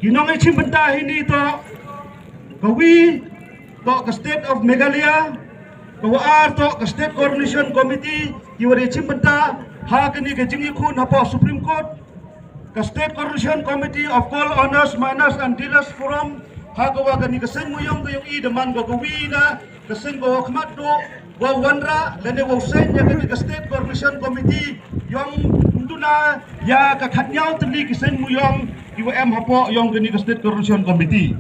ginong ichim benda ini to kawi to ke state of Meghalaya kawa to ke state coordination committee kiwari ichim benda ha kini ke jingi khun hapo Supreme Court ke state coordination committee of coal owners miners and dealers forum ha kawa kini ke sen muyong ke yung I deman go kawi na ke sen go khmat do wa wanra lene wa sen ya kini ke state coordination committee yung na ya ka khatnyau tli kisen muyong IWM hapo yong kini ke state coordination committee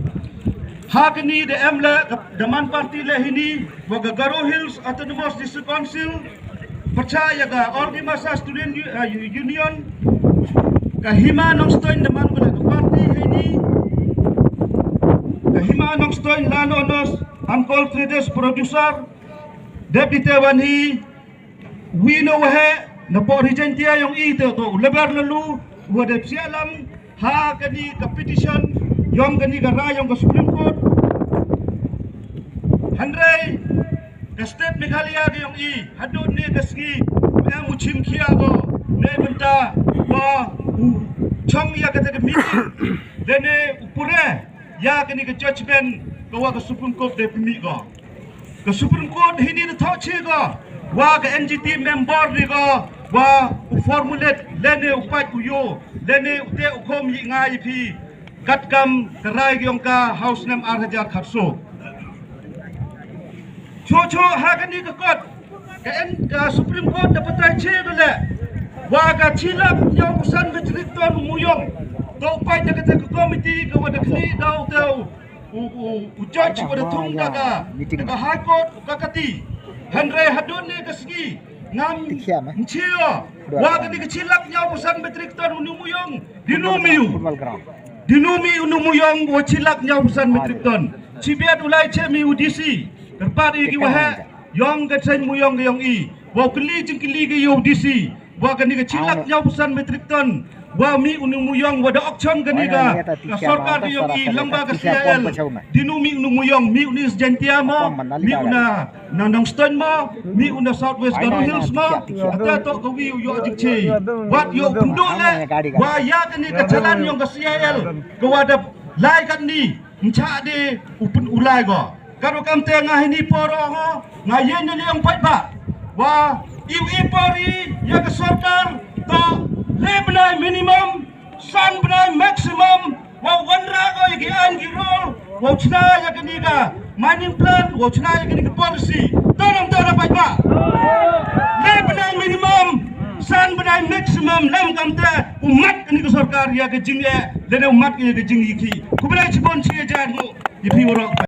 ha kini de emle daman party le hini wa Garo Hills Autonomous District Council percaya ga Organisasi Student Union kahima nong stoin daman ko ke party hini kahima nong stoin lano nos Uncle Traders Producer Deputy Wanhi Wino Wahe napo regentia yung ito to lebar lalu wada sialam ha kani ka petition yung kani ka rayong ka Supreme Court handray ka state Meghalaya yung I hadon ni kaski ang uchim kia go ne benta wa chong ya kata meeting dene upure ya kani ka judgment ka Supreme Court de pimi go ka Supreme Court hini na thochi go wa ka NGT member ni go wa formulate lene upat kuyo lene ute ukom yi ngai phi katkam karai gyong ka house name 8000 khatso cho ha kani ka kot ka Supreme Court dapat tai che bele wa ka chilap yang usan betrik ton muyong to upai ta ka committee ka wada kli dau tau u judge wada thung ka high court ka kati henry hadun ne ka sigi ngam nchio wa kani kecilak nyau pesan metrik ton unumuyong dinumi unumuyong wa cilak nyau pesan metrik ton cibiat ulai chemi UDC terpadi ki wahe yong ke sen muyong yong I wa keli jengkeli ke UDC wa kani kecilak nyau pesan metrik ton wa mi unumuyong wa da auction kani ka Sorkar yong I lamba ka CL dinumi unumuyong mi unis jentia mo mi una nang stone mo mi una Southwest Garo Hills mo ata to kawi yo jikche wat yo punduk le wa ya kani ka jalan yong ka CL ka wada lai kan ni ncha de upun ulai go karo kam te nga hini poro ho nga yen ni ang pai ba wa i pori ya ka Sorkar to lebnai minimum san bnai maximum wa wanra go gi an gi role wa chna ya kani ka mining plan wa chna ya kani ka policy tonong to na pai ba lebnai minimum san bnai maximum lam kam ta umat kani ka Sorkar ya ka jingye lene umat ki ka jing yiki kubrai chibon chi jan mo ipi woro